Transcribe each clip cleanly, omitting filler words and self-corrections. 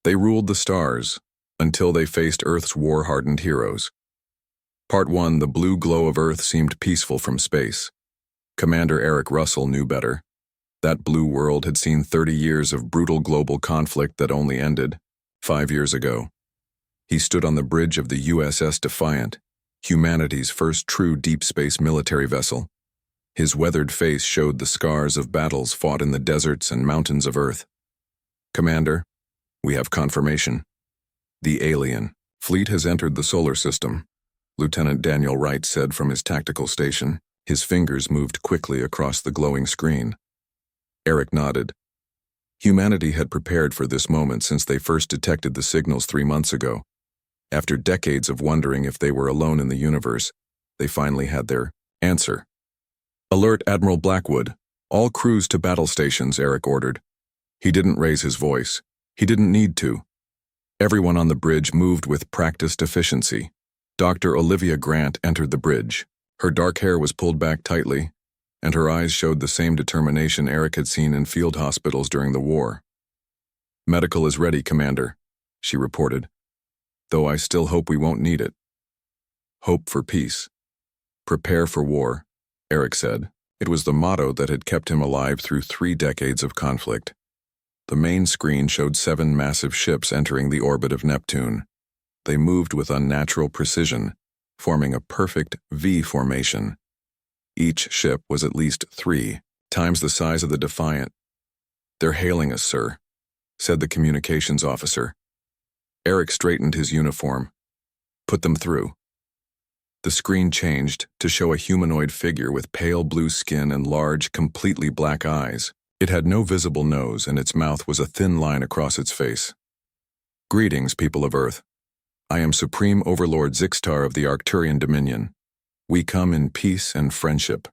They ruled the stars, until they faced Earth's war-hardened heroes. Part 1. The blue glow of Earth seemed peaceful from space. Commander Eric Russell knew better. That blue world had seen 30 years of brutal global conflict that only ended 5 years ago. He stood on the bridge of the USS Defiant, humanity's first true deep space military vessel. His weathered face showed the scars of battles fought in the deserts and mountains of Earth. "Commander, we have confirmation. The alien fleet has entered the solar system," Lieutenant Daniel Wright said from his tactical station. His fingers moved quickly across the glowing screen. Eric nodded. Humanity had prepared for this moment since they first detected the signals 3 months ago. After decades of wondering if they were alone in the universe, they finally had their answer. "Alert Admiral Blackwood. All crews to battle stations," Eric ordered. He didn't raise his voice. He didn't need to. Everyone on the bridge moved with practiced efficiency. Dr. Olivia Grant entered the bridge. Her dark hair was pulled back tightly, and her eyes showed the same determination Eric had seen in field hospitals during the war. "Medical is ready, Commander," she reported, "though I still hope we won't need it." Hope for peace. Prepare for war, Eric said. It was the motto that had kept him alive through 3 decades of conflict. The main screen showed 7 massive ships entering the orbit of Neptune. They moved with unnatural precision, forming a perfect V formation. Each ship was at least 3 times the size of the Defiant. "They're hailing us, sir," said the communications officer. Eric straightened his uniform. "Put them through." The screen changed to show a humanoid figure with pale blue skin and large, completely black eyes. It had no visible nose, and its mouth was a thin line across its face. "Greetings, people of Earth. I am Supreme Overlord Zixtar of the Arcturian Dominion. We come in peace and friendship."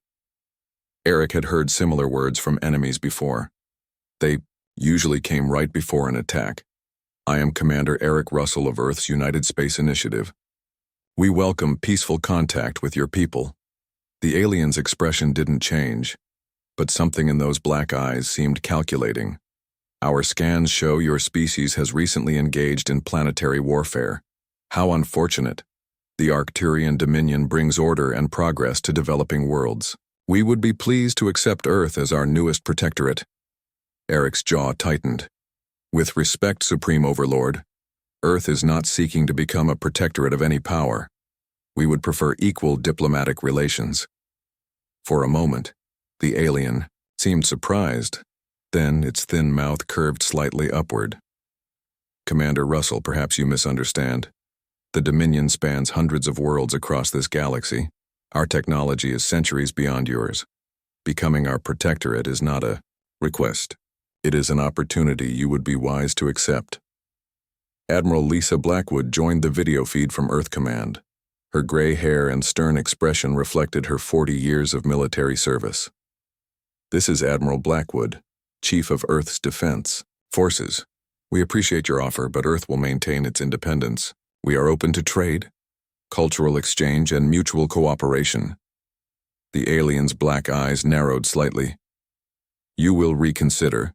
Eric had heard similar words from enemies before. They usually came right before an attack. "I am Commander Eric Russell of Earth's United Space Initiative. We welcome peaceful contact with your people." The alien's expression didn't change, but something in those black eyes seemed calculating. "Our scans show your species has recently engaged in planetary warfare. How unfortunate. The Arcturian Dominion brings order and progress to developing worlds. We would be pleased to accept Earth as our newest protectorate." Eric's jaw tightened. "With respect, Supreme Overlord, Earth is not seeking to become a protectorate of any power. We would prefer equal diplomatic relations." For a moment, the alien seemed surprised. Then its thin mouth curved slightly upward. "Commander Russell, perhaps you misunderstand. The Dominion spans hundreds of worlds across this galaxy. Our technology is centuries beyond yours. Becoming our protectorate is not a request. It is an opportunity you would be wise to accept." Admiral Lisa Blackwood joined the video feed from Earth Command. Her gray hair and stern expression reflected her 40 years of military service. "This is Admiral Blackwood, Chief of Earth's Defense Forces. We appreciate your offer, but Earth will maintain its independence. We are open to trade, cultural exchange, and mutual cooperation." The alien's black eyes narrowed slightly. "You will reconsider.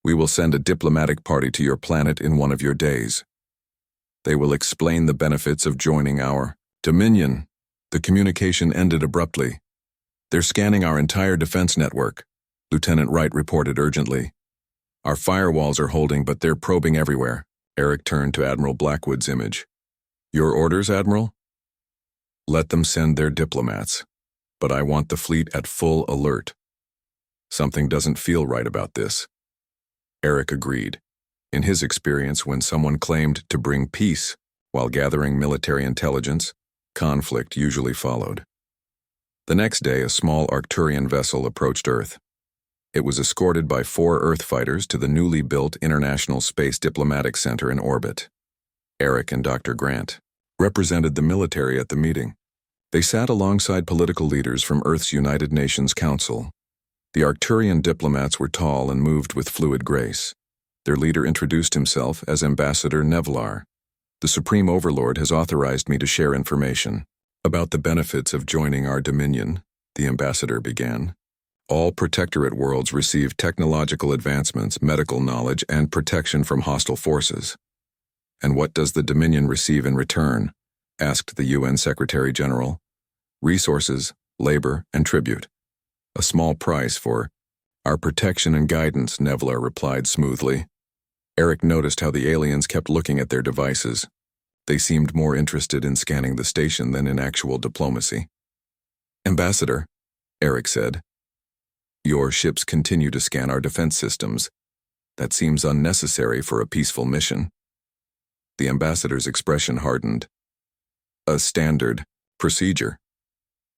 We will send a diplomatic party to your planet in one of your days. They will explain the benefits of joining our Dominion." The communication ended abruptly. "They're scanning our entire defense network," Lieutenant Wright reported urgently. "Our firewalls are holding, but they're probing everywhere." Eric turned to Admiral Blackwood's image. "Your orders, Admiral?" "Let them send their diplomats, but I want the fleet at full alert. Something doesn't feel right about this." Eric agreed. In his experience, when someone claimed to bring peace while gathering military intelligence, conflict usually followed. The next day, a small Arcturian vessel approached Earth. It was escorted by 4 Earth fighters to the newly built International Space Diplomatic Center in orbit. Eric and Dr. Grant represented the military at the meeting. They sat alongside political leaders from Earth's United Nations Council. The Arcturian diplomats were tall and moved with fluid grace. Their leader introduced himself as Ambassador Nevlar. "The Supreme Overlord has authorized me to share information about the benefits of joining our Dominion," the ambassador began. All Protectorate worlds receive technological advancements, medical knowledge, and protection from hostile forces. And what does the Dominion receive in return? Asked the UN Secretary General. Resources, labor, and tribute. A small price for our protection and guidance, Nevlar replied smoothly. Eric noticed how the aliens kept looking at their devices. They seemed more interested in scanning the station than in actual diplomacy. Ambassador, Eric said, your ships continue to scan our defense systems. That seems unnecessary for a peaceful mission. The ambassador's expression hardened. A standard procedure.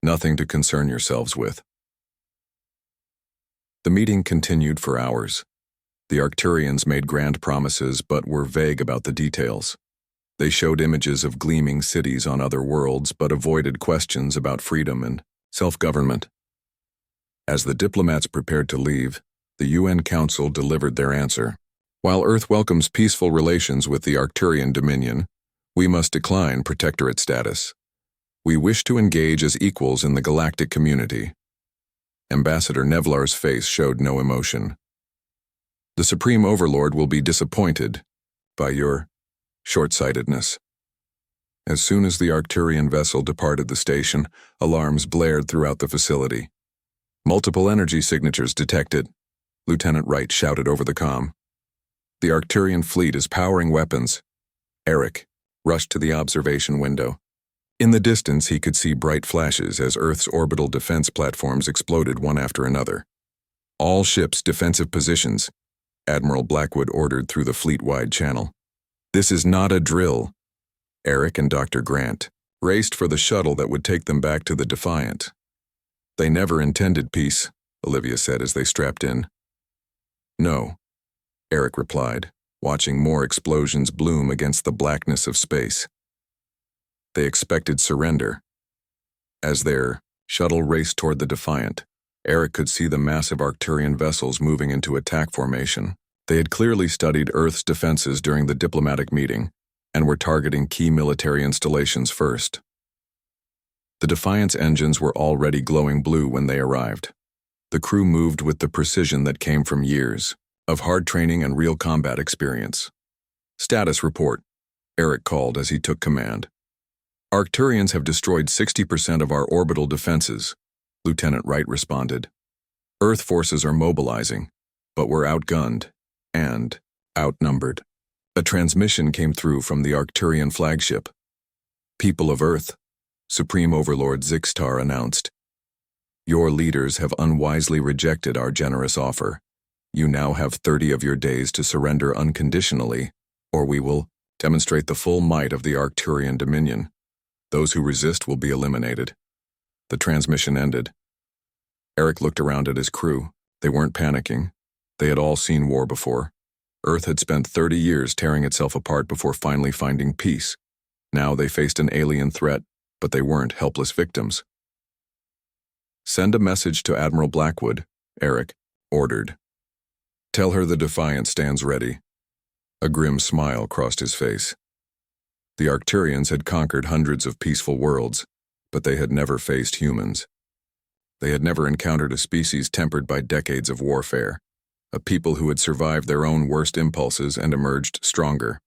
Nothing to concern yourselves with. The meeting continued for hours. The Arcturians made grand promises but were vague about the details. They showed images of gleaming cities on other worlds but avoided questions about freedom and self-government. As the diplomats prepared to leave, the UN Council delivered their answer. While Earth welcomes peaceful relations with the Arcturian Dominion, we must decline Protectorate status. We wish to engage as equals in the galactic community. Ambassador Nevlar's face showed no emotion. The Supreme Overlord will be disappointed by your short-sightedness. As soon as the Arcturian vessel departed the station, alarms blared throughout the facility. Multiple energy signatures detected, Lieutenant Wright shouted over the comm. The Arcturian fleet is powering weapons. Eric rushed to the observation window. In the distance, he could see bright flashes as Earth's orbital defense platforms exploded one after another. All ships' defensive positions, Admiral Blackwood ordered through the fleet-wide channel. This is not a drill. Eric and Dr. Grant raced for the shuttle that would take them back to the Defiant. They never intended peace, Olivia said as they strapped in. No, Eric replied, watching more explosions bloom against the blackness of space. They expected surrender. As their shuttle raced toward the Defiant, Eric could see the massive Arcturian vessels moving into attack formation. They had clearly studied Earth's defenses during the diplomatic meeting and were targeting key military installations first. The Defiant's engines were already glowing blue when they arrived. The crew moved with the precision that came from years of hard training and real combat experience. Status report, Eric called as he took command. Arcturians have destroyed 60% of our orbital defenses, Lieutenant Wright responded. Earth forces are mobilizing, but we're outgunned and outnumbered. A transmission came through from the Arcturian flagship. People of Earth, Supreme Overlord Zixtar announced. Your leaders have unwisely rejected our generous offer. You now have 30 of your days to surrender unconditionally, or we will demonstrate the full might of the Arcturian Dominion. Those who resist will be eliminated. The transmission ended. Eric looked around at his crew. They weren't panicking. They had all seen war before. Earth had spent 30 years tearing itself apart before finally finding peace. Now they faced an alien threat, but they weren't helpless victims. Send a message to Admiral Blackwood, Eric ordered. Tell her the Defiant stands ready. A grim smile crossed his face. The Arcturians had conquered hundreds of peaceful worlds, but they had never faced humans. They had never encountered a species tempered by decades of warfare, a people who had survived their own worst impulses and emerged stronger.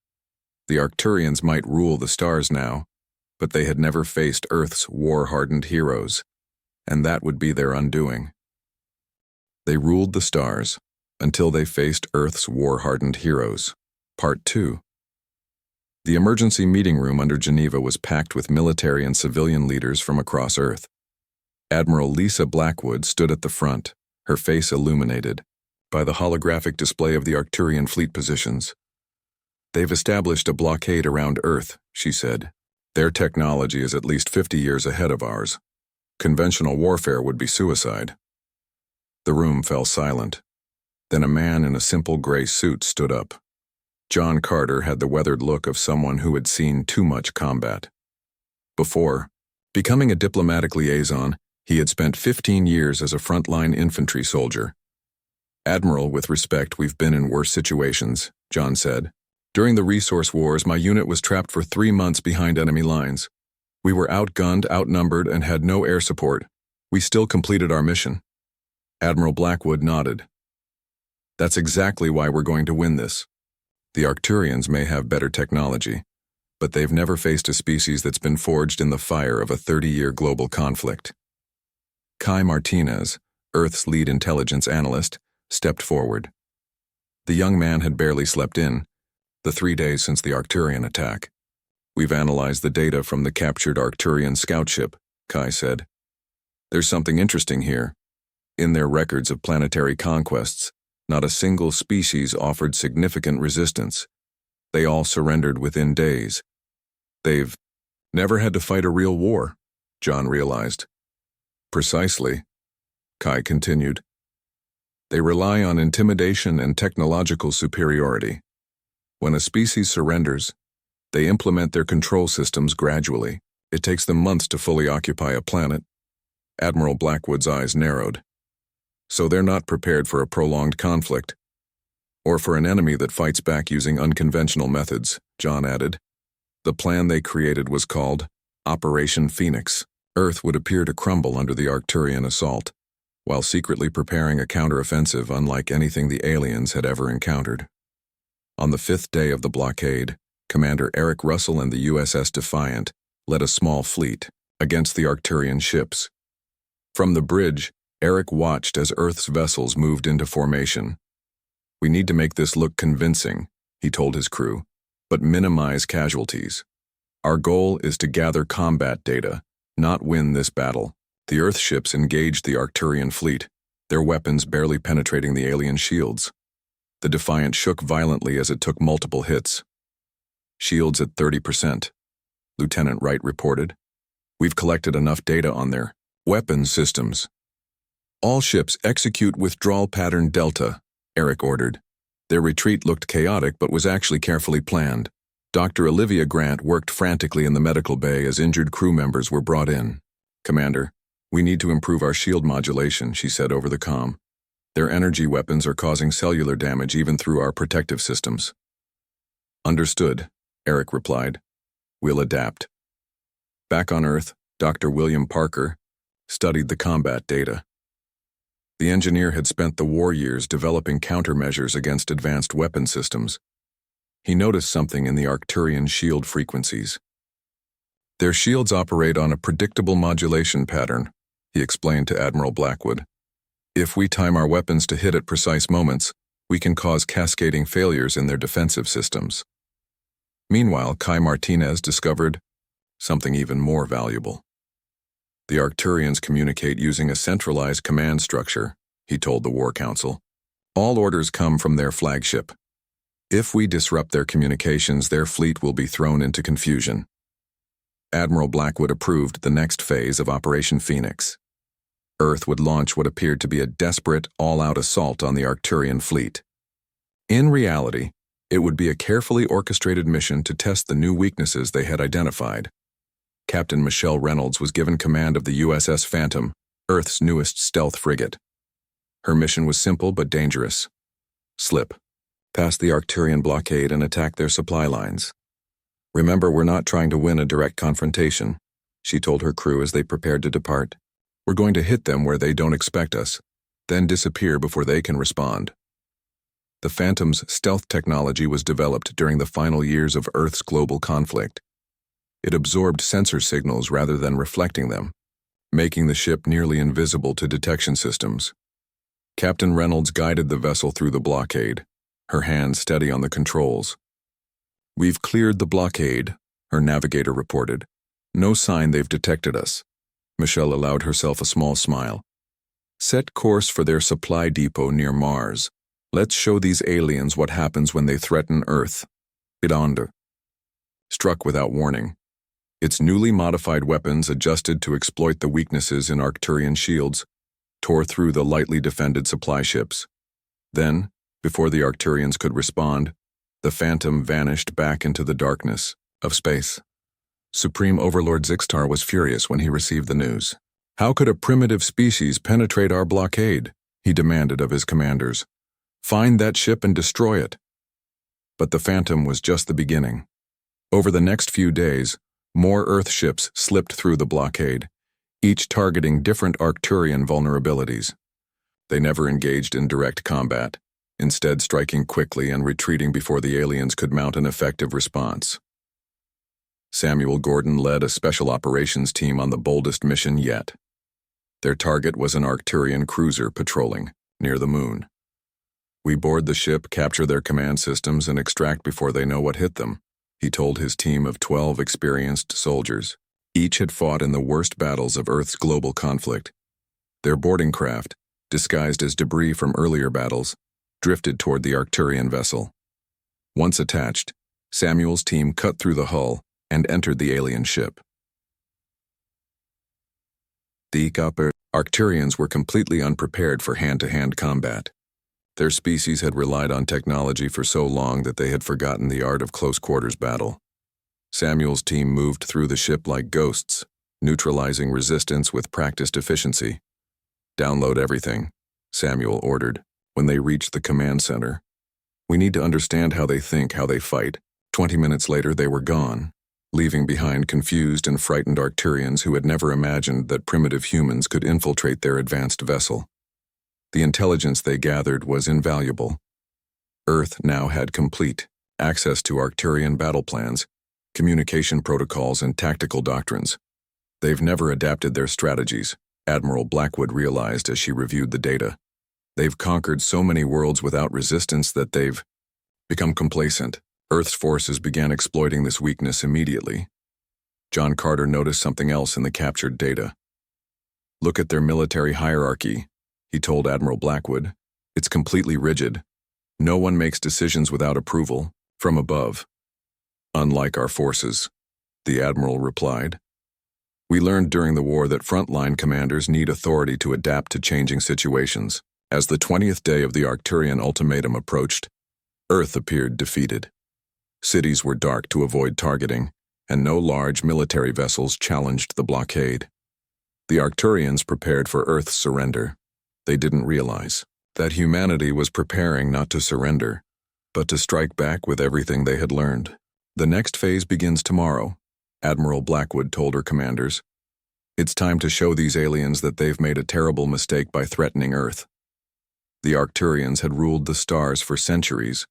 The Arcturians might rule the stars now, but they had never faced Earth's war-hardened heroes, and that would be their undoing. They ruled the stars until they faced Earth's war-hardened heroes. Part 2. The emergency meeting room under Geneva was packed with military and civilian leaders from across Earth. Admiral Lisa Blackwood stood at the front, her face illuminated by the holographic display of the Arcturian fleet positions. They've established a blockade around Earth, she said. Their technology is at least 50 years ahead of ours. Conventional warfare would be suicide. The room fell silent. Then a man in a simple gray suit stood up. John Carter had the weathered look of someone who had seen too much combat. Before becoming a diplomatic liaison, he had spent 15 years as a frontline infantry soldier. Admiral, with respect, we've been in worse situations, John said. During the resource wars, my unit was trapped for 3 months behind enemy lines. We were outgunned, outnumbered, and had no air support. We still completed our mission. Admiral Blackwood nodded. That's exactly why we're going to win this. The Arcturians may have better technology, but they've never faced a species that's been forged in the fire of a 30-year global conflict. Kai Martinez, Earth's lead intelligence analyst, stepped forward. The young man had barely slept in, the 3 days since the Arcturian attack. We've analyzed the data from the captured Arcturian scout ship, Kai said. There's something interesting here. In their records of planetary conquests, not a single species offered significant resistance. They all surrendered within days. They've never had to fight a real war, John realized. Precisely, Kai continued. They rely on intimidation and technological superiority. When a species surrenders, they implement their control systems gradually. It takes them months to fully occupy a planet. Admiral Blackwood's eyes narrowed. So they're not prepared for a prolonged conflict, or for an enemy that fights back using unconventional methods, John added. The plan they created was called Operation Phoenix. Earth would appear to crumble under the Arcturian assault, while secretly preparing a counteroffensive unlike anything the aliens had ever encountered. On the 5th day of the blockade, Commander Eric Russell and the USS Defiant led a small fleet against the Arcturian ships. From the bridge, Eric watched as Earth's vessels moved into formation. We need to make this look convincing, he told his crew, but minimize casualties. Our goal is to gather combat data, not win this battle. The Earth ships engaged the Arcturian fleet, their weapons barely penetrating the alien shields. The Defiant shook violently as it took multiple hits. Shields at 30%, Lieutenant Wright reported. We've collected enough data on their weapons systems. All ships execute withdrawal pattern Delta, Eric ordered. Their retreat looked chaotic but was actually carefully planned. Dr. Olivia Grant worked frantically in the medical bay as injured crew members were brought in. Commander, we need to improve our shield modulation, she said over the comm. Their energy weapons are causing cellular damage even through our protective systems. Understood, Eric replied. We'll adapt. Back on Earth, Dr. William Parker studied the combat data. The engineer had spent the war years developing countermeasures against advanced weapon systems. He noticed something in the Arcturian shield frequencies. Their shields operate on a predictable modulation pattern, he explained to Admiral Blackwood. If we time our weapons to hit at precise moments, we can cause cascading failures in their defensive systems. Meanwhile, Kai Martinez discovered something even more valuable. The Arcturians communicate using a centralized command structure, he told the War Council. All orders come from their flagship. If we disrupt their communications, their fleet will be thrown into confusion. Admiral Blackwood approved the next phase of Operation Phoenix. Earth would launch what appeared to be a desperate, all-out assault on the Arcturian fleet. In reality, it would be a carefully orchestrated mission to test the new weaknesses they had identified. Captain Michelle Reynolds was given command of the USS Phantom, Earth's newest stealth frigate. Her mission was simple but dangerous. Slip past the Arcturian blockade and attack their supply lines. Remember, we're not trying to win a direct confrontation, she told her crew as they prepared to depart. We're going to hit them where they don't expect us, then disappear before they can respond. The Phantom's stealth technology was developed during the final years of Earth's global conflict. It absorbed sensor signals rather than reflecting them, making the ship nearly invisible to detection systems. Captain Reynolds guided the vessel through the blockade, her hands steady on the controls. We've cleared the blockade, her navigator reported. No sign they've detected us. Michelle allowed herself a small smile. Set course for their supply depot near Mars. Let's show these aliens what happens when they threaten Earth. Bidonder struck without warning. Its newly modified weapons, adjusted to exploit the weaknesses in Arcturian shields, tore through the lightly defended supply ships. Then, before the Arcturians could respond, the Phantom vanished back into the darkness of space. Supreme Overlord Zixtar was furious when he received the news. How could a primitive species penetrate our blockade? He demanded of his commanders. Find that ship and destroy it. But the Phantom was just the beginning. Over the next few days, more Earth ships slipped through the blockade, each targeting different Arcturian vulnerabilities. They never engaged in direct combat, instead striking quickly and retreating before the aliens could mount an effective response. Samuel Gordon led a special operations team on the boldest mission yet. Their target was an Arcturian cruiser patrolling near the moon. "We board the ship, capture their command systems, and extract before they know what hit them," he told his team of 12 experienced soldiers. Each had fought in the worst battles of Earth's global conflict. Their boarding craft, disguised as debris from earlier battles, drifted toward the Arcturian vessel. Once attached, Samuel's team cut through the hull and entered the alien ship. The Arcturians were completely unprepared for hand-to-hand combat. Their species had relied on technology for so long that they had forgotten the art of close-quarters battle. Samuel's team moved through the ship like ghosts, neutralizing resistance with practiced efficiency. "Download everything," Samuel ordered when they reached the command center. "We need to understand how they think, how they fight." 20 minutes later, they were gone, leaving behind confused and frightened Arcturians who had never imagined that primitive humans could infiltrate their advanced vessel. The intelligence they gathered was invaluable. Earth now had complete access to Arcturian battle plans, communication protocols, and tactical doctrines. "They've never adapted their strategies," Admiral Blackwood realized as she reviewed the data. "They've conquered so many worlds without resistance that they've become complacent." Earth's forces began exploiting this weakness immediately. John Carter noticed something else in the captured data. "Look at their military hierarchy," he told Admiral Blackwood. "It's completely rigid. No one makes decisions without approval from above." "Unlike our forces," the Admiral replied. "We learned during the war that frontline commanders need authority to adapt to changing situations." As the 20th day of the Arcturian ultimatum approached, Earth appeared defeated. Cities were dark to avoid targeting, and no large military vessels challenged the blockade. The Arcturians prepared for Earth's surrender. They didn't realize that humanity was preparing not to surrender, but to strike back with everything they had learned. "The next phase begins tomorrow," Admiral Blackwood told her commanders. "It's time to show these aliens that they've made a terrible mistake by threatening Earth." The Arcturians had ruled the stars for centuries,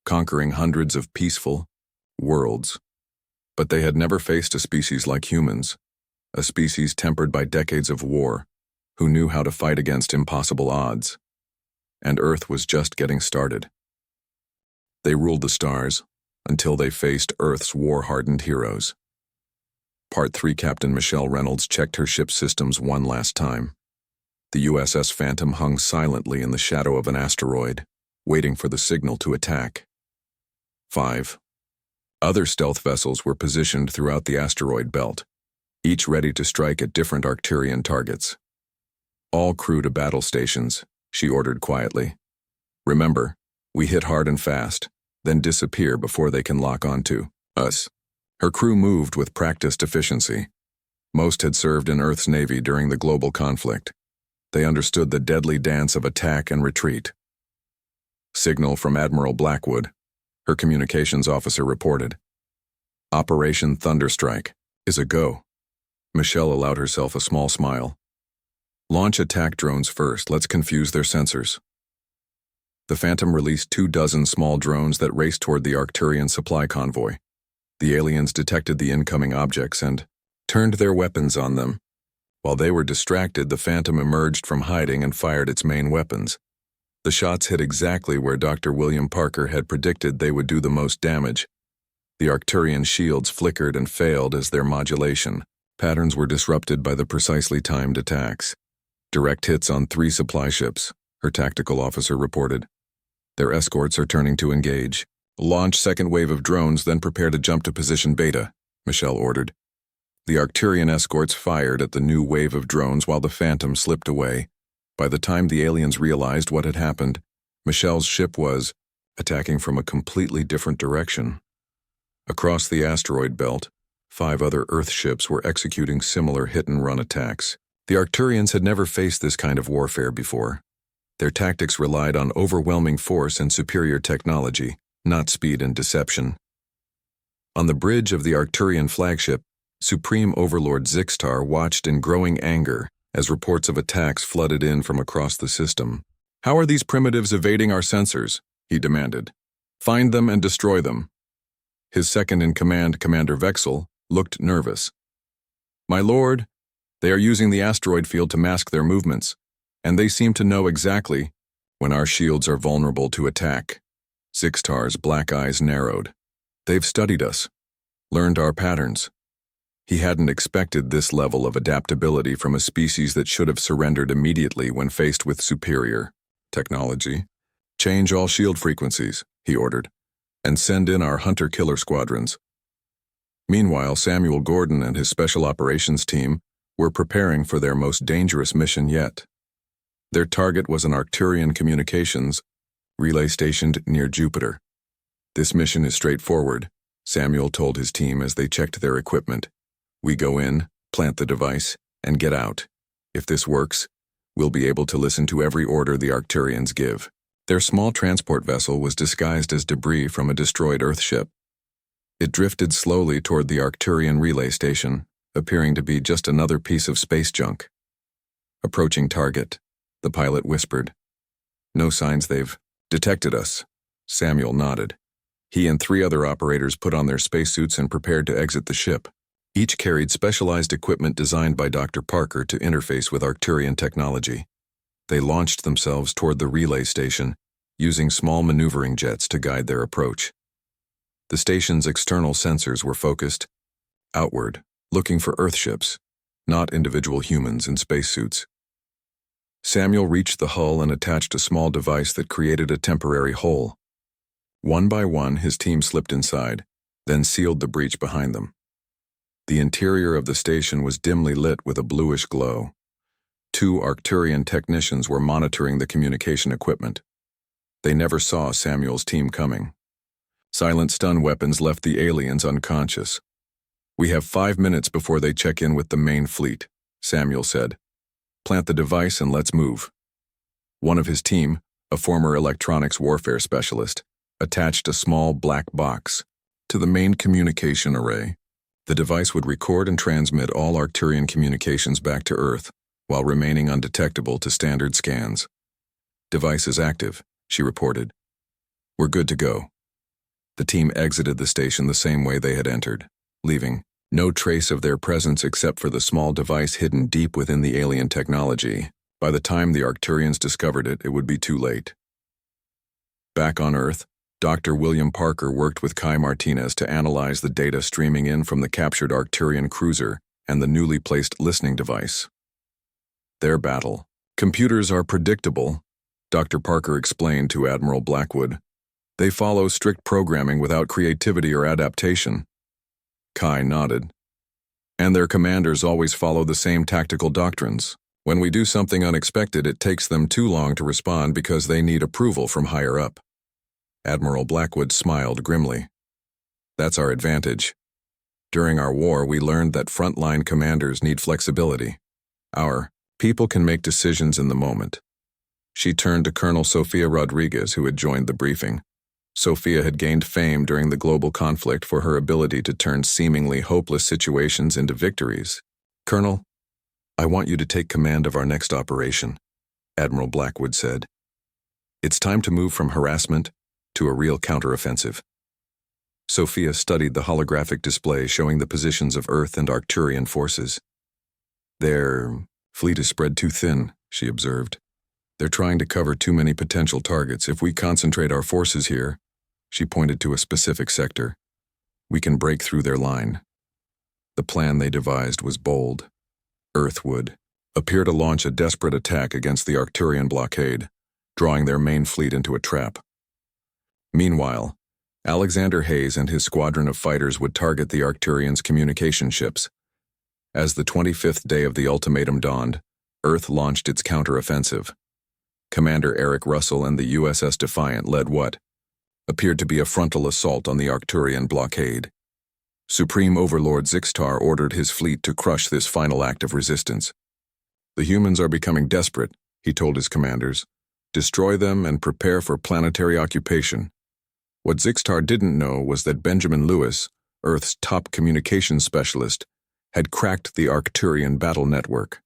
conquering hundreds of peaceful worlds. But they had never faced a species like humans, a species tempered by decades of war, who knew how to fight against impossible odds. And Earth was just getting started. They ruled the stars until they faced Earth's war-hardened heroes. Part 3 Captain Michelle Reynolds checked her ship's systems one last time. The USS Phantom hung silently in the shadow of an asteroid, waiting for the signal to attack. 5 other stealth vessels were positioned throughout the asteroid belt, each ready to strike at different Arcturian targets. "All crew to battle stations," she ordered quietly. "Remember, we hit hard and fast, then disappear before they can lock onto us." Her crew moved with practiced efficiency. Most had served in Earth's Navy during the global conflict. They understood the deadly dance of attack and retreat. "Signal from Admiral Blackwood," her communications officer reported. "Operation Thunderstrike is a go." Michelle allowed herself a small smile. "Launch attack drones first. Let's confuse their sensors." The Phantom released 24 small drones that raced toward the Arcturian supply convoy. The aliens detected the incoming objects and turned their weapons on them. While they were distracted, the Phantom emerged from hiding and fired its main weapons. The shots hit exactly where Dr. William Parker had predicted they would do the most damage. The Arcturian shields flickered and failed as their modulation patterns were disrupted by the precisely timed attacks. "Direct hits on 3 supply ships," her tactical officer reported. "Their escorts are turning to engage." "Launch second wave of drones, then prepare to jump to position Beta," Michelle ordered. The Arcturian escorts fired at the new wave of drones while the Phantom slipped away. By the time the aliens realized what had happened, Michelle's ship was attacking from a completely different direction. Across the asteroid belt, 5 other Earth ships were executing similar hit-and-run attacks. The Arcturians had never faced this kind of warfare before. Their tactics relied on overwhelming force and superior technology, not speed and deception. On the bridge of the Arcturian flagship, Supreme Overlord Zixtar watched in growing anger as reports of attacks flooded in from across the system. "How are these primitives evading our sensors?" he demanded. "Find them and destroy them." His second-in-command, Commander Vexel, looked nervous. "My lord, they are using the asteroid field to mask their movements, and they seem to know exactly when our shields are vulnerable to attack." Zixtar's black eyes narrowed. "They've studied us, learned our patterns." He hadn't expected this level of adaptability from a species that should have surrendered immediately when faced with superior technology. "Change all shield frequencies," he ordered, "and send in our hunter-killer squadrons." Meanwhile, Samuel Gordon and his special operations team were preparing for their most dangerous mission yet. Their target was an Arcturian communications relay stationed near Jupiter. "This mission is straightforward," Samuel told his team as they checked their equipment. "We go in, plant the device, and get out. If this works, we'll be able to listen to every order the Arcturians give." Their small transport vessel was disguised as debris from a destroyed Earthship. It drifted slowly toward the Arcturian relay station, appearing to be just another piece of space junk. "Approaching target," the pilot whispered. "No signs they've detected us." Samuel nodded. He and 3 other operators put on their spacesuits and prepared to exit the ship. Each carried specialized equipment designed by Dr. Parker to interface with Arcturian technology. They launched themselves toward the relay station, using small maneuvering jets to guide their approach. The station's external sensors were focused outward, looking for Earthships, not individual humans in spacesuits. Samuel reached the hull and attached a small device that created a temporary hole. One by one, his team slipped inside, then sealed the breach behind them. The interior of the station was dimly lit with a bluish glow. 2 Arcturian technicians were monitoring the communication equipment. They never saw Samuel's team coming. Silent stun weapons left the aliens unconscious. "We have 5 minutes before they check in with the main fleet," Samuel said. "Plant the device and let's move." One of his team, a former electronics warfare specialist, attached a small black box to the main communication array. The device would record and transmit all Arcturian communications back to Earth while remaining undetectable to standard scans. "Device is active," she reported. "We're good to go." The team exited the station the same way they had entered, leaving no trace of their presence except for the small device hidden deep within the alien technology. By the time the Arcturians discovered it, it would be too late. Back on Earth, Dr. William Parker worked with Kai Martinez to analyze the data streaming in from the captured Arcturian cruiser and the newly placed listening device. Their battle. "Computers are predictable," Dr. Parker explained to Admiral Blackwood. "They follow strict programming without creativity or adaptation." Kai nodded. "And their commanders always follow the same tactical doctrines. When we do something unexpected, it takes them too long to respond because they need approval from higher up." Admiral Blackwood smiled grimly. "That's our advantage. During our war, we learned that frontline commanders need flexibility. Our people can make decisions in the moment." She turned to Colonel Sofia Rodriguez, who had joined the briefing. Sofia had gained fame during the global conflict for her ability to turn seemingly hopeless situations into victories. "Colonel, I want you to take command of our next operation," Admiral Blackwood said. "It's time to move from harassment to a real counteroffensive." Sophia studied the holographic display showing the positions of Earth and Arcturian forces. "Their fleet is spread too thin," she observed. "They're trying to cover too many potential targets. If we concentrate our forces here," she pointed to a specific sector, "we can break through their line." The plan they devised was bold. Earth would appear to launch a desperate attack against the Arcturian blockade, drawing their main fleet into a trap. Meanwhile, Alexander Hayes and his squadron of fighters would target the Arcturians' communication ships. As the 25th day of the ultimatum dawned, Earth launched its counteroffensive. Commander Eric Russell and the USS Defiant led what appeared to be a frontal assault on the Arcturian blockade. Supreme Overlord Zixtar ordered his fleet to crush this final act of resistance. "The humans are becoming desperate," he told his commanders. "Destroy them and prepare for planetary occupation." What Zixtar didn't know was that Benjamin Lewis, Earth's top communications specialist, had cracked the Arcturian battle network.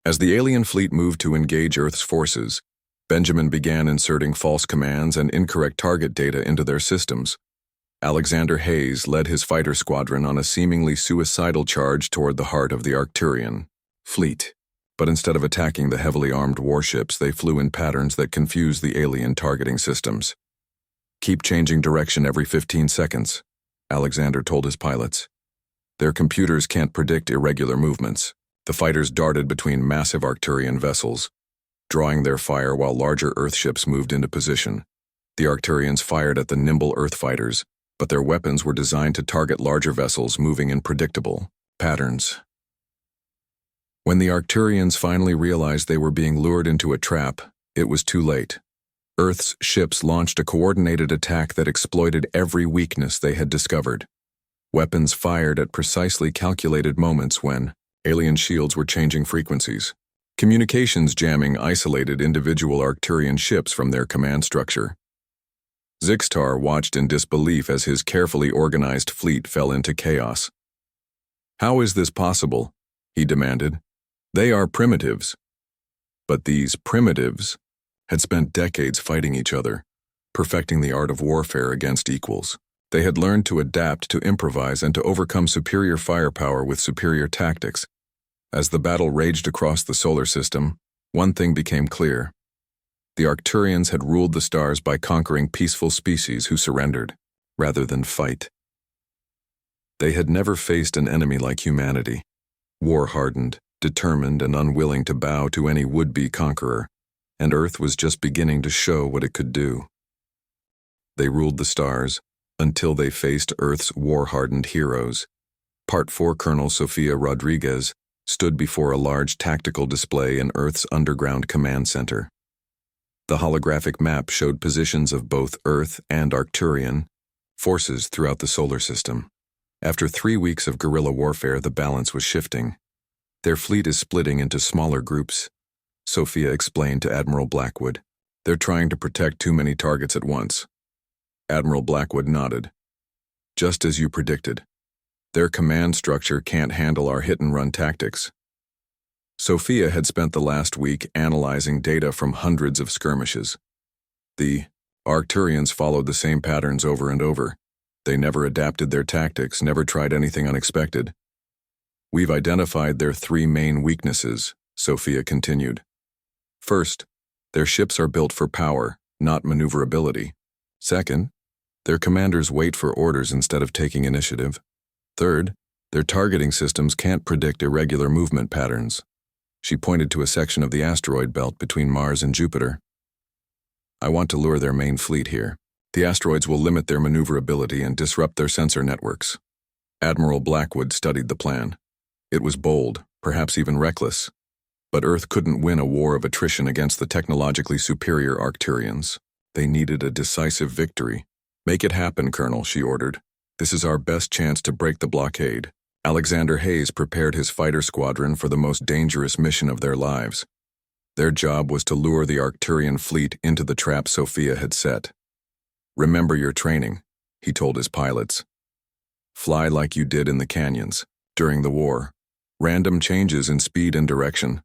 As the alien fleet moved to engage Earth's forces, Benjamin began inserting false commands and incorrect target data into their systems. Alexander Hayes led his fighter squadron on a seemingly suicidal charge toward the heart of the Arcturian fleet. But instead of attacking the heavily armed warships, they flew in patterns that confused the alien targeting systems. "Keep changing direction every 15 seconds, Alexander told his pilots. Their computers can't predict irregular movements. The fighters darted between massive Arcturian vessels, drawing their fire while larger Earth ships moved into position. The Arcturians fired at the nimble Earth fighters, but their weapons were designed to target larger vessels moving in predictable patterns. When the Arcturians finally realized they were being lured into a trap, it was too late. Earth's ships launched a coordinated attack that exploited every weakness they had discovered. Weapons fired at precisely calculated moments when alien shields were changing frequencies. Communications jamming isolated individual Arcturian ships from their command structure. Zixtar watched in disbelief as his carefully organized fleet fell into chaos. "How is this possible?" he demanded. "They are primitives." But these primitives had spent decades fighting each other, perfecting the art of warfare against equals. They had learned to adapt, to improvise, and to overcome superior firepower with superior tactics. As the battle raged across the solar system, one thing became clear. The Arcturians had ruled the stars by conquering peaceful species who surrendered, rather than fight. They had never faced an enemy like humanity, war-hardened, determined and unwilling to bow to any would-be conqueror, and Earth was just beginning to show what it could do. They ruled the stars until they faced Earth's war-hardened heroes. Part 4 Colonel Sofia Rodriguez stood before a large tactical display in Earth's underground command center. The holographic map showed positions of both Earth and Arcturian forces throughout the solar system. After 3 weeks of guerrilla warfare, the balance was shifting. "Their fleet is splitting into smaller groups," Sophia explained to Admiral Blackwood. "They're trying to protect too many targets at once." Admiral Blackwood nodded. "Just as you predicted. Their command structure can't handle our hit-and-run tactics." Sophia had spent the last week analyzing data from hundreds of skirmishes. The Arcturians followed the same patterns over and over. They never adapted their tactics, never tried anything unexpected. "We've identified their 3 main weaknesses," Sophia continued. "First, their ships are built for power, not maneuverability. Second, their commanders wait for orders instead of taking initiative. Third, their targeting systems can't predict irregular movement patterns." She pointed to a section of the asteroid belt between Mars and Jupiter. "I want to lure their main fleet here. The asteroids will limit their maneuverability and disrupt their sensor networks." Admiral Blackwood studied the plan. It was bold, perhaps even reckless. But Earth couldn't win a war of attrition against the technologically superior Arcturians. They needed a decisive victory. "Make it happen, Colonel," she ordered. "This is our best chance to break the blockade." Alexander Hayes prepared his fighter squadron for the most dangerous mission of their lives. Their job was to lure the Arcturian fleet into the trap Sophia had set. "Remember your training," he told his pilots. "Fly like you did in the canyons during the war. Random changes in speed and direction.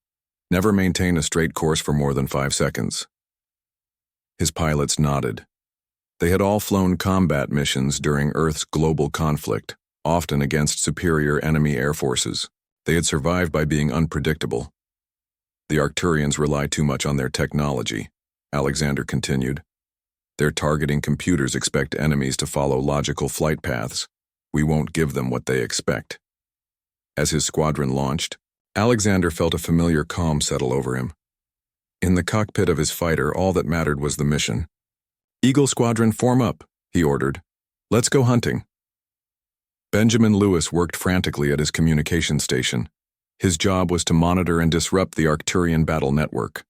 Never maintain a straight course for more than 5 seconds." His pilots nodded. They had all flown combat missions during Earth's global conflict, often against superior enemy air forces. They had survived by being unpredictable. "The Arcturians rely too much on their technology," Alexander continued. "Their targeting computers expect enemies to follow logical flight paths. We won't give them what they expect." As his squadron launched, Alexander felt a familiar calm settle over him. In the cockpit of his fighter, all that mattered was the mission. "Eagle Squadron, form up," he ordered. "Let's go hunting." Benjamin Lewis worked frantically at his communication station. His job was to monitor and disrupt the Arcturian battle network.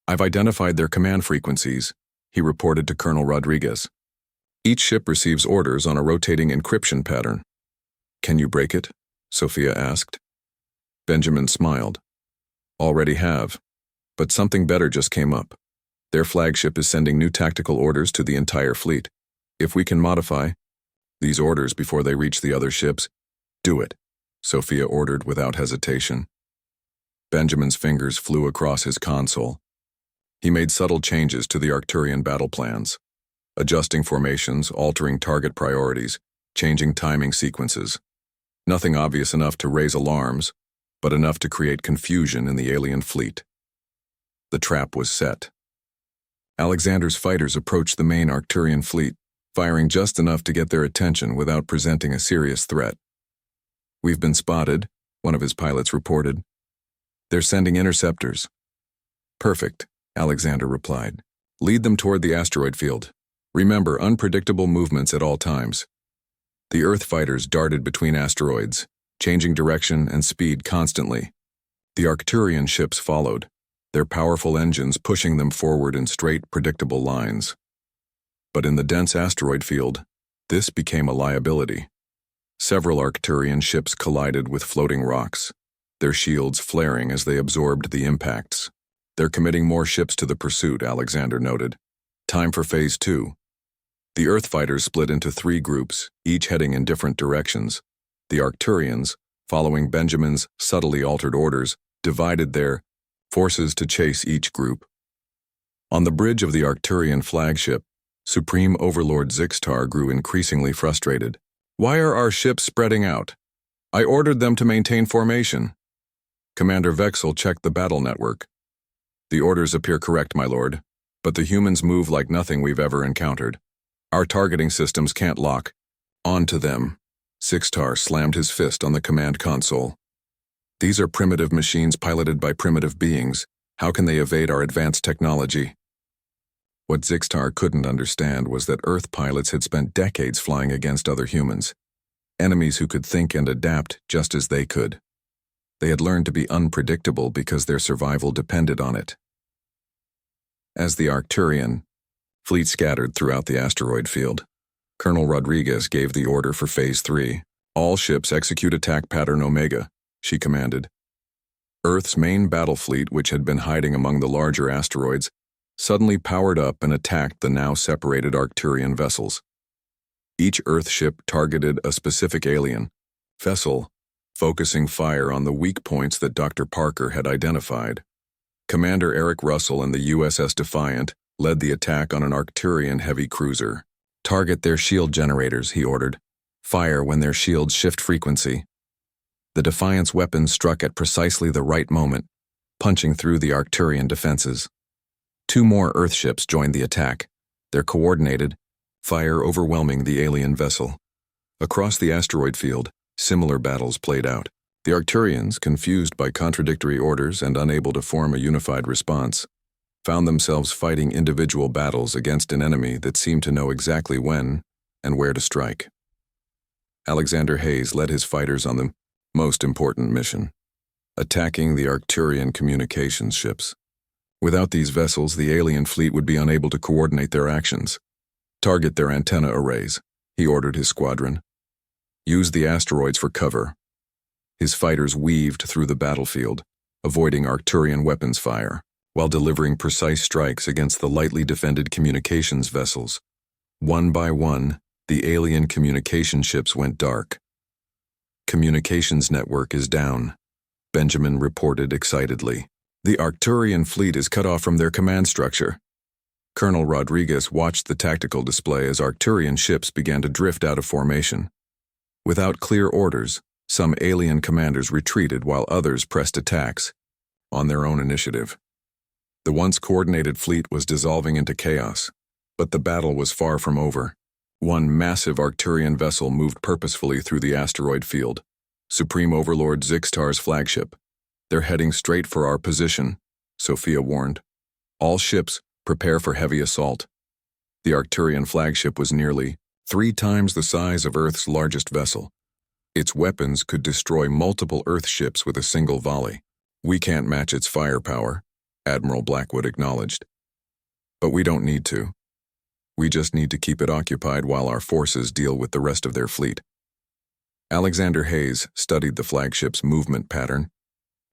"I've identified their command frequencies," he reported to Colonel Rodriguez. "Each ship receives orders on a rotating encryption pattern." "Can you break it?" Sophia asked. Benjamin smiled. "Already have. But something better just came up. Their flagship is sending new tactical orders to the entire fleet. If we can modify these orders before they reach the other ships, do it," Sophia ordered without hesitation. Benjamin's fingers flew across his console. He made subtle changes to the Arcturian battle plans, adjusting formations, altering target priorities, changing timing sequences. Nothing obvious enough to raise alarms, but enough to create confusion in the alien fleet. The trap was set. Alexander's fighters approached the main Arcturian fleet, firing just enough to get their attention without presenting a serious threat. "We've been spotted," one of his pilots reported. "They're sending interceptors." "Perfect," Alexander replied. "Lead them toward the asteroid field. Remember, unpredictable movements at all times." The Earth fighters darted between asteroids, changing direction and speed constantly. The Arcturian ships followed, their powerful engines pushing them forward in straight, predictable lines. But in the dense asteroid field, this became a liability. Several Arcturian ships collided with floating rocks, their shields flaring as they absorbed the impacts. "They're committing more ships to the pursuit," Alexander noted. "Time for Phase 2. The Earth fighters split into 3 groups, each heading in different directions. The Arcturians, following Benjamin's subtly altered orders, divided their forces to chase each group. On the bridge of the Arcturian flagship, Supreme Overlord Zixtar grew increasingly frustrated. "Why are our ships spreading out? I ordered them to maintain formation." Commander Vexel checked the battle network. "The orders appear correct, my lord, but the humans move like nothing we've ever encountered. Our targeting systems can't lock onto them." Zixtar slammed his fist on the command console. "These are primitive machines piloted by primitive beings. How can they evade our advanced technology?" What Zixtar couldn't understand was that Earth pilots had spent decades flying against other humans, enemies who could think and adapt just as they could. They had learned to be unpredictable because their survival depended on it. As the Arcturian fleet scattered throughout the asteroid field, Colonel Rodriguez gave the order for Phase 3. "All ships execute attack pattern Omega," she commanded. Earth's main battle fleet, which had been hiding among the larger asteroids, suddenly powered up and attacked the now separated Arcturian vessels. Each Earth ship targeted a specific alien vessel, focusing fire on the weak points that Dr. Parker had identified. Commander Eric Russell and the USS Defiant led the attack on an Arcturian heavy cruiser. "Target their shield generators," he ordered. "Fire when their shields shift frequency." The Defiant's weapons struck at precisely the right moment, punching through the Arcturian defenses. 2 more Earth ships joined the attack, their coordinated fire overwhelming the alien vessel. Across the asteroid field, similar battles played out. The Arcturians, confused by contradictory orders and unable to form a unified response, found themselves fighting individual battles against an enemy that seemed to know exactly when and where to strike. Alexander Hayes led his fighters on the most important mission, attacking the Arcturian communications ships. Without these vessels, the alien fleet would be unable to coordinate their actions. "Target their antenna arrays," he ordered his squadron. "Use the asteroids for cover." His fighters weaved through the battlefield, avoiding Arcturian weapons fire, while delivering precise strikes against the lightly defended communications vessels. One by one, the alien communication ships went dark. "Communications network is down," Benjamin reported excitedly. "The Arcturian fleet is cut off from their command structure." Colonel Rodriguez watched the tactical display as Arcturian ships began to drift out of formation. Without clear orders, some alien commanders retreated while others pressed attacks on their own initiative. The once coordinated fleet was dissolving into chaos, but the battle was far from over. One massive Arcturian vessel moved purposefully through the asteroid field, Supreme Overlord Zixtar's flagship. "They're heading straight for our position," Sophia warned. "All ships, prepare for heavy assault." The Arcturian flagship was nearly 3 times the size of Earth's largest vessel. Its weapons could destroy multiple Earth ships with a single volley. "We can't match its firepower," Admiral Blackwood acknowledged. "But we don't need to. We just need to keep it occupied while our forces deal with the rest of their fleet." Alexander Hayes studied the flagship's movement pattern.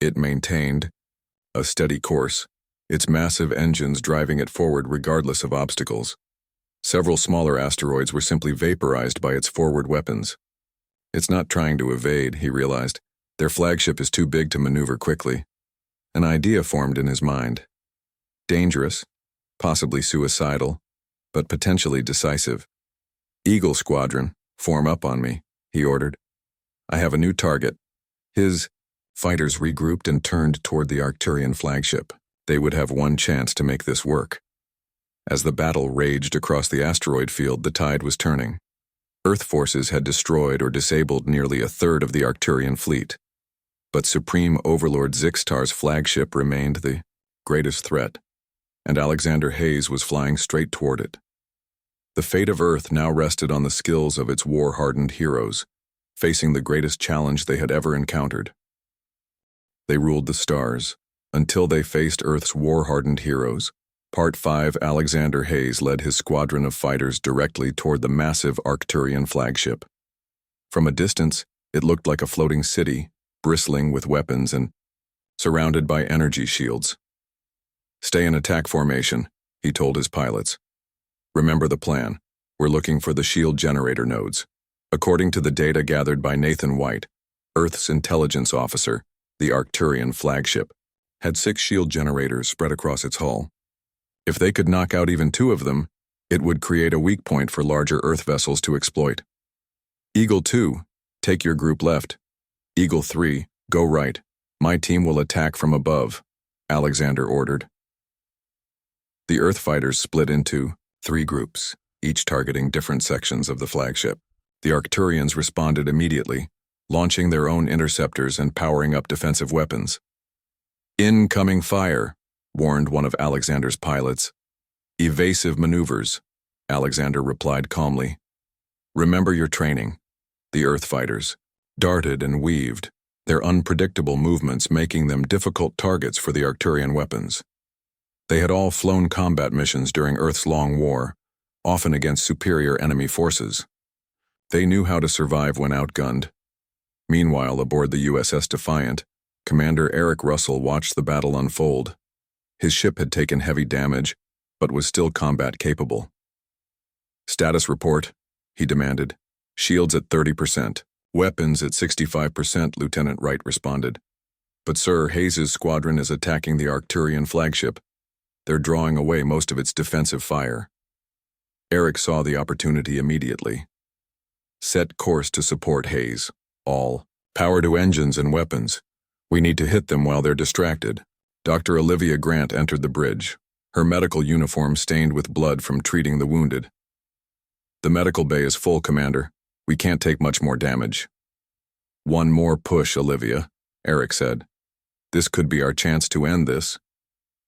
It maintained a steady course, its massive engines driving it forward regardless of obstacles. Several smaller asteroids were simply vaporized by its forward weapons. "It's not trying to evade," he realized. "Their flagship is too big to maneuver quickly." An idea formed in his mind. Dangerous, possibly suicidal, but potentially decisive. Eagle Squadron, form up on me, he ordered. I have a new target. His fighters regrouped and turned toward the Arcturian flagship. They would have one chance to make this work. As the battle raged across the asteroid field, the tide was turning. Earth forces had destroyed or disabled nearly a third of the Arcturian fleet. But Supreme Overlord Zixtar's flagship remained the greatest threat, and Alexander Hayes was flying straight toward it. The fate of Earth now rested on the skills of its war-hardened heroes, facing the greatest challenge they had ever encountered. They ruled the stars, until they faced Earth's war-hardened heroes. Part 5. Alexander Hayes led his squadron of fighters directly toward the massive Arcturian flagship. From a distance, it looked like a floating city, bristling with weapons and surrounded by energy shields. Stay in attack formation, he told his pilots. Remember the plan. We're looking for the shield generator nodes. According to the data gathered by Nathan White, Earth's intelligence officer, the Arcturian flagship had 6 shield generators spread across its hull. If they could knock out even 2 of them, it would create a weak point for larger Earth vessels to exploit. Eagle 2, take your group left. Eagle 3, go right. My team will attack from above, Alexander ordered. The Earth fighters split into 3 groups, each targeting different sections of the flagship. The Arcturians responded immediately, launching their own interceptors and powering up defensive weapons. Incoming fire, warned one of Alexander's pilots. Evasive maneuvers, Alexander replied calmly. Remember your training. The Earth fighters darted and weaved, their unpredictable movements making them difficult targets for the Arcturian weapons. They had all flown combat missions during Earth's long war, often against superior enemy forces. They knew how to survive when outgunned. Meanwhile, aboard the USS Defiant, Commander Eric Russell watched the battle unfold. His ship had taken heavy damage, but was still combat capable. Status report, he demanded. Shields at 30%. Weapons at 65%, Lieutenant Wright responded. But Sir, Hayes's squadron is attacking the Arcturian flagship. They're drawing away most of its defensive fire. Eric saw the opportunity immediately. Set course to support Hayes. All. Power to engines and weapons. We need to hit them while they're distracted. Dr. Olivia Grant entered the bridge, her medical uniform stained with blood from treating the wounded. The medical bay is full, Commander. We can't take much more damage. One more push, Olivia, Eric said. This could be our chance to end this.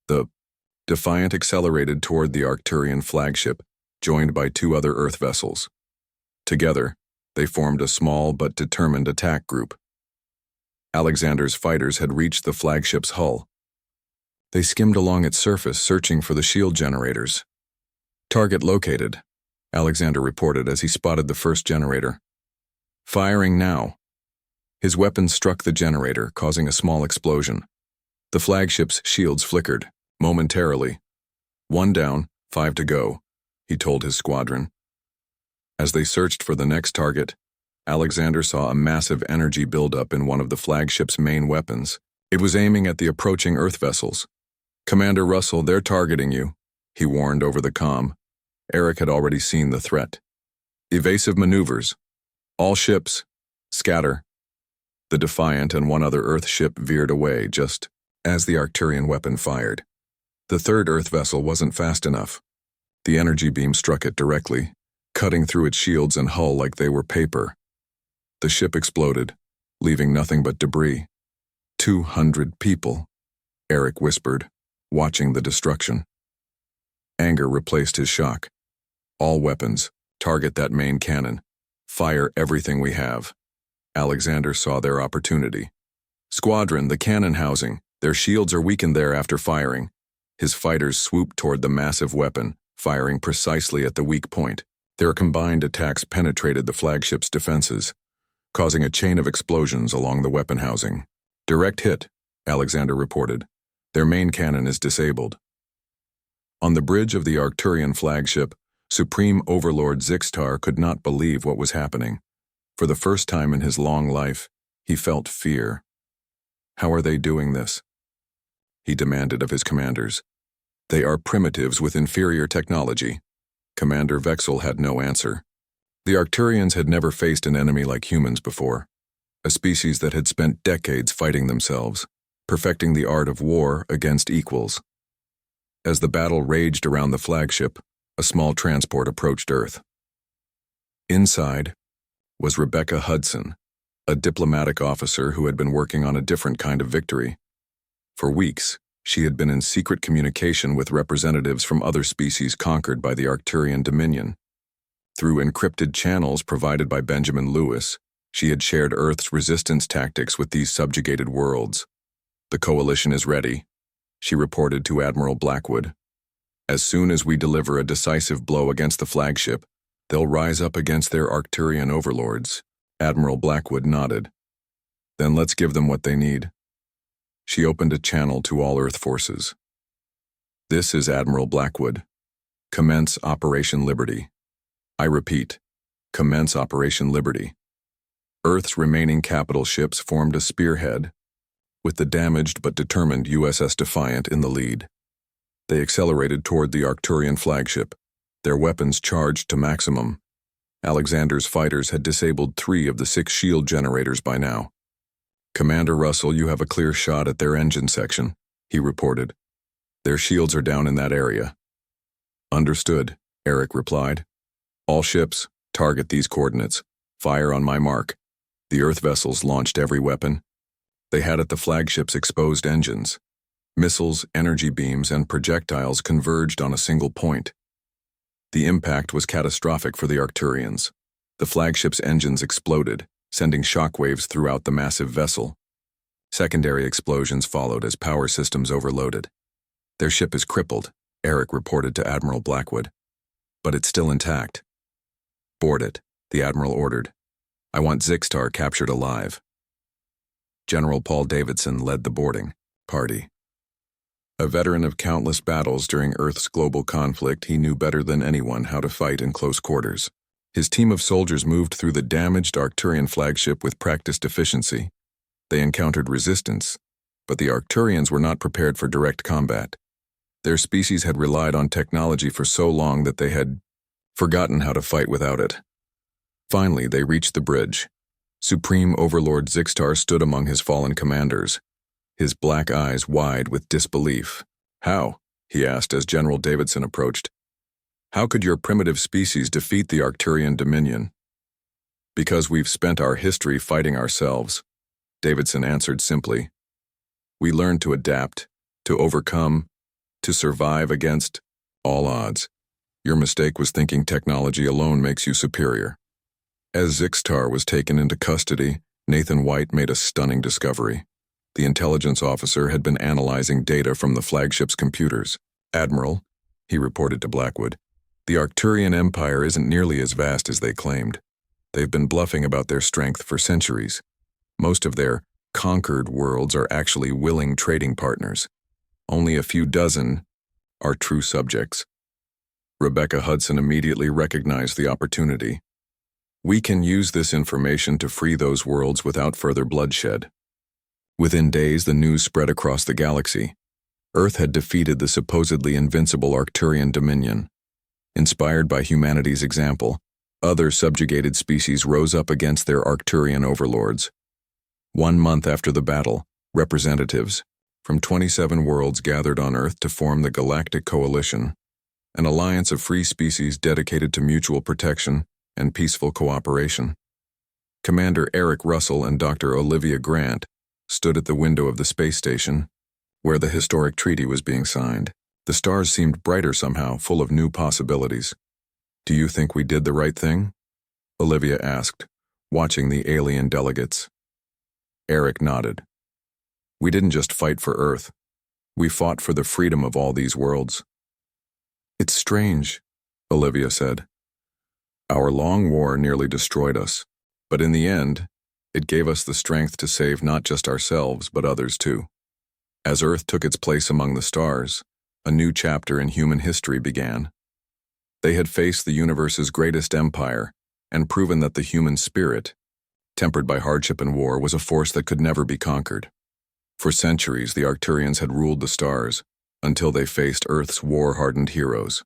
The Defiant accelerated toward the Arcturian flagship, joined by 2 other Earth vessels. Together, they formed a small but determined attack group. Alexander's fighters had reached the flagship's hull. They skimmed along its surface, searching for the shield generators. Target located, Alexander reported as he spotted the first generator. Firing now. His weapon struck the generator, causing a small explosion. The flagship's shields flickered, momentarily. 1 down, 5 to go, he told his squadron. As they searched for the next target, Alexander saw a massive energy buildup in one of the flagship's main weapons. It was aiming at the approaching Earth vessels. Commander Russell, they're targeting you, he warned over the comm. Eric had already seen the threat. Evasive maneuvers. All ships, scatter. The Defiant and 1 other Earth ship veered away just as the Arcturian weapon fired. The 3rd Earth vessel wasn't fast enough. The energy beam struck it directly, cutting through its shields and hull like they were paper. The ship exploded, leaving nothing but debris. 200 people, Eric whispered, watching the destruction. Anger replaced his shock. All weapons, target that main cannon. Fire everything we have. Alexander saw their opportunity. Squadron, the cannon housing. Their shields are weakened there after firing. His fighters swooped toward the massive weapon, firing precisely at the weak point. Their combined attacks penetrated the flagship's defenses, causing a chain of explosions along the weapon housing. Direct hit, Alexander reported. Their main cannon is disabled. On the bridge of the Arcturian flagship, Supreme Overlord Zixtar could not believe what was happening. For the first time in his long life, he felt fear. How are they doing this? he demanded of his commanders. They are primitives with inferior technology. Commander Vexel had no answer. The Arcturians had never faced an enemy like humans before, a species that had spent decades fighting themselves, perfecting the art of war against equals. As the battle raged around the flagship, a small transport approached Earth. Inside was Rebecca Hudson, a diplomatic officer who had been working on a different kind of victory. For weeks, she had been in secret communication with representatives from other species conquered by the Arcturian Dominion. Through encrypted channels provided by Benjamin Lewis, she had shared Earth's resistance tactics with these subjugated worlds. "The coalition is ready," she reported to Admiral Blackwood. "As soon as we deliver a decisive blow against the flagship, they'll rise up against their Arcturian overlords." Admiral Blackwood nodded. "Then let's give them what they need." She opened a channel to all Earth forces. "This is Admiral Blackwood. Commence Operation Liberty. I repeat, commence Operation Liberty." Earth's remaining capital ships formed a spearhead, with the damaged but determined USS Defiant in the lead. They accelerated toward the Arcturian flagship, their weapons charged to maximum. Alexander's fighters had disabled 3 of the 6 shield generators by now. "Commander Russell, you have a clear shot at their engine section," he reported. "Their shields are down in that area." "Understood," Eric replied. "All ships, target these coordinates. Fire on my mark." The Earth vessels launched every weapon. They had at the flagship's exposed engines. Missiles, energy beams, and projectiles converged on a single point. The impact was catastrophic for the Arcturians. The flagship's engines exploded, sending shockwaves throughout the massive vessel. Secondary explosions followed as power systems overloaded. "Their ship is crippled," Eric reported to Admiral Blackwood. "But it's still intact." "Board it," the Admiral ordered. "I want Zixtar captured alive." General Paul Davidson led the boarding party. A veteran of countless battles during Earth's global conflict, he knew better than anyone how to fight in close quarters. His team of soldiers moved through the damaged Arcturian flagship with practiced efficiency. They encountered resistance, but the Arcturians were not prepared for direct combat. Their species had relied on technology for so long that they had forgotten how to fight without it. Finally, they reached the bridge. Supreme Overlord Zixtar stood among his fallen commanders, his black eyes wide with disbelief. "How?" he asked as General Davidson approached. "How could your primitive species defeat the Arcturian Dominion?" "Because we've spent our history fighting ourselves," Davidson answered simply. "We learned to adapt, to overcome, to survive against all odds. Your mistake was thinking technology alone makes you superior." As Zixtar was taken into custody, Nathan White made a stunning discovery. The intelligence officer had been analyzing data from the flagship's computers. "Admiral," he reported to Blackwood, "the Arcturian Empire isn't nearly as vast as they claimed. They've been bluffing about their strength for centuries. Most of their conquered worlds are actually willing trading partners. Only a few dozen are true subjects." Rebecca Hudson immediately recognized the opportunity. "We can use this information to free those worlds without further bloodshed." Within days, the news spread across the galaxy. Earth had defeated the supposedly invincible Arcturian Dominion. Inspired by humanity's example, other subjugated species rose up against their Arcturian overlords. 1 month after the battle, representatives from 27 worlds gathered on Earth to form the Galactic Coalition, an alliance of free species dedicated to mutual protection and peaceful cooperation. Commander Eric Russell and Dr. Olivia Grant stood at the window of the space station, where the historic treaty was being signed. The stars seemed brighter somehow, full of new possibilities. "Do you think we did the right thing?" Olivia asked, watching the alien delegates. Eric nodded. "We didn't just fight for Earth. We fought for the freedom of all these worlds." "It's strange," Olivia said. "Our long war nearly destroyed us, but in the end, it gave us the strength to save not just ourselves, but others too." As Earth took its place among the stars, a new chapter in human history began. They had faced the universe's greatest empire and proven that the human spirit, tempered by hardship and war, was a force that could never be conquered. For centuries, the Arcturians had ruled the stars, until they faced Earth's war-hardened heroes.